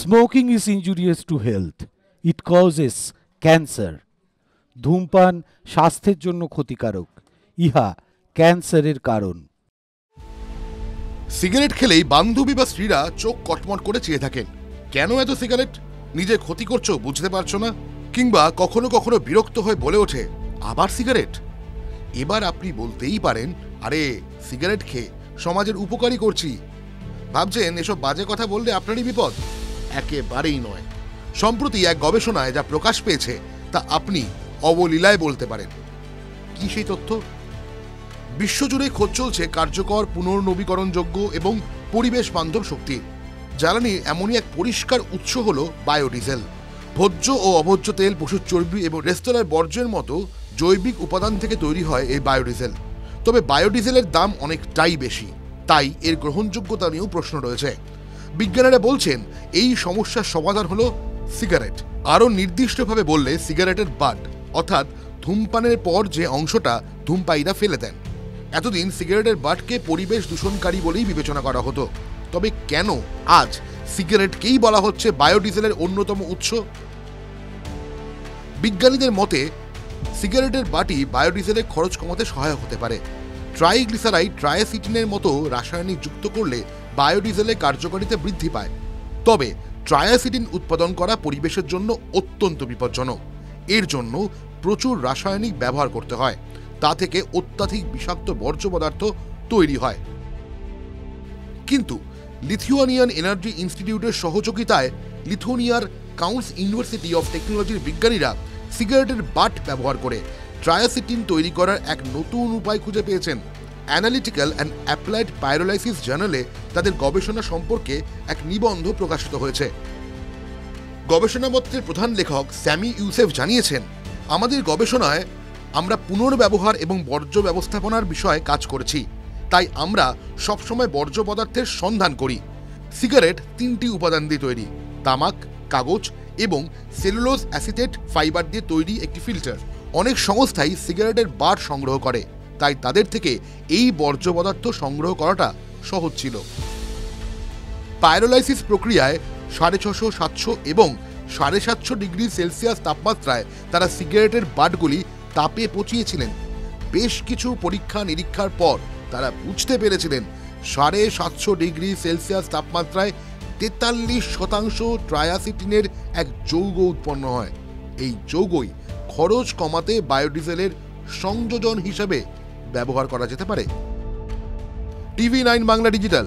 Smoking is injurious to health, it causes cancer. ধূমপান স্বাস্থ্যের জন্য ক্ষতিকারক, ইহা ক্যান্সারের কারণ। সিগারেট খেলেই বান্ধবী বা স্ত্রীরা চোখ কটমট করে চেয়ে থাকেন। কেন এত সিগারেট? নিজে ক্ষতি করছো বুঝতে পারছো না? কিংবা কখনো কখনো বিরক্ত হয়ে বলে ওঠে, আবার সিগারেট? এবার আপনি বলতেই পারেন, আরে সিগারেট খেয়ে সমাজের উপকারই করছি। ভাবছেন এসব বাজে কথা বললে আপনারই বিপদ? একেবারেই নয়। সম্প্রতি এক গবেষণায় যা প্রকাশ পেয়েছে তা আপনি অবলীলায় বলতে পারেন। কি সেই তথ্য? বিশ্বজুড়ে খোঁজ চলছে কার্যকর, পুনর্নবীকরণযোগ্য এবং পরিবেশ বান্ধব শক্তি জ্বালানির এমনই এক পরিষ্কার উৎস হল বায়োডিজেল। ভোজ্য ও অভোজ্য তেল, পশুর চর্বি এবং রেস্তোরাঁর বর্জ্যের মতো জৈবিক উপাদান থেকে তৈরি হয় এই বায়োডিজেল। তবে বায়োডিজেলের দাম অনেকটাই বেশি, তাই এর গ্রহণযোগ্যতা নিয়েও প্রশ্ন রয়েছে। বিজ্ঞানীরা বলছেন এই সমস্যার সমাধান হলো সিগারেট। আরও নির্দিষ্টভাবে বললে সিগারেটের বাড, অর্থাৎ ধূমপানের পর যে অংশটা ধূমপায়ীরা ফেলে দেন। এতদিন সিগারেটের বাটকে পরিবেশ দূষণকারী বলেই বিবেচনা করা হতো। তবে কেন আজ সিগারেটকেই বলা হচ্ছে বায়োডিজেলের অন্যতম উৎস? বিজ্ঞানীদের মতে সিগারেটের বাটি বায়োডিজেলের খরচ কমাতে সহায়ক হতে পারে। ট্রাইগ্লিসারাইড, ট্রায়াসিটিনের মতো রাসায়নিক যুক্ত করলে বায়োডিজেলের কার্যকারিতা বৃদ্ধি পায়। তবে ট্রায়াসিটিন উৎপাদন করা পরিবেশের জন্য অত্যন্ত বিপজ্জনক। এর জন্য প্রচুর রাসায়নিক ব্যবহার করতে হয়, তা থেকে অত্যাধিক বিষাক্ত বর্জ্য পদার্থ তৈরি হয়। কিন্তু লিথুয়ানিয়ান এনার্জি ইনস্টিটিউটের সহযোগিতায় লিথুয়ানিয়ার কাউন্স ইউনিভার্সিটি অফ টেকনোলজির বিজ্ঞানীরা সিগারেটের বাট ব্যবহার করে ট্রায়াসিটিন তৈরি করার এক নতুন উপায় খুঁজে পেয়েছেন। অ্যানালিটিক্যাল অ্যান্ড অ্যাপ্লাইড পাইরোলাইসিস জার্নালে তাদের গবেষণা সম্পর্কে এক নিবন্ধ প্রকাশিত হয়েছে। গবেষণাপত্রের প্রধান লেখক স্যামি ইউসেফ জানিয়েছেন, আমাদের গবেষণায় আমরা পুনর্ব্যবহার এবং বর্জ্য ব্যবস্থাপনার বিষয়ে কাজ করেছি, তাই আমরা সবসময় বর্জ্য পদার্থের সন্ধান করি। সিগারেট 3টি উপাদান দিয়ে তৈরি: তামাক, কাগজ এবং সেলুলোজ অ্যাসিটেট ফাইবার দিয়ে তৈরি একটি ফিল্টার। অনেক সংস্থাই সিগারেটের বাট সংগ্রহ করে, তাই তাদের থেকে এই বর্জ্য পদার্থ সংগ্রহ করাটা সহজ ছিল। পাইরোলাইসিস প্রক্রিয়ায় 650, 700 এবং 750 ডিগ্রি সেলসিয়াস তাপমাত্রায় তারা সিগারেটের বাটগুলি তাপে পচিয়েছিলেন। বেশ কিছু পরীক্ষা নিরীক্ষার পর তারা বুঝতে পেরেছিলেন 750 ডিগ্রি সেলসিয়াস তাপমাত্রায় 43% ট্রায়াসিটিনের এক যৌগ উৎপন্ন হয়। এই যৌগই খরচ কমাতে বায়োডিজেলের সংযোজন হিসেবে ব্যবহার করা যেতে পারে। টিভি9 বাংলা ডিজিটাল।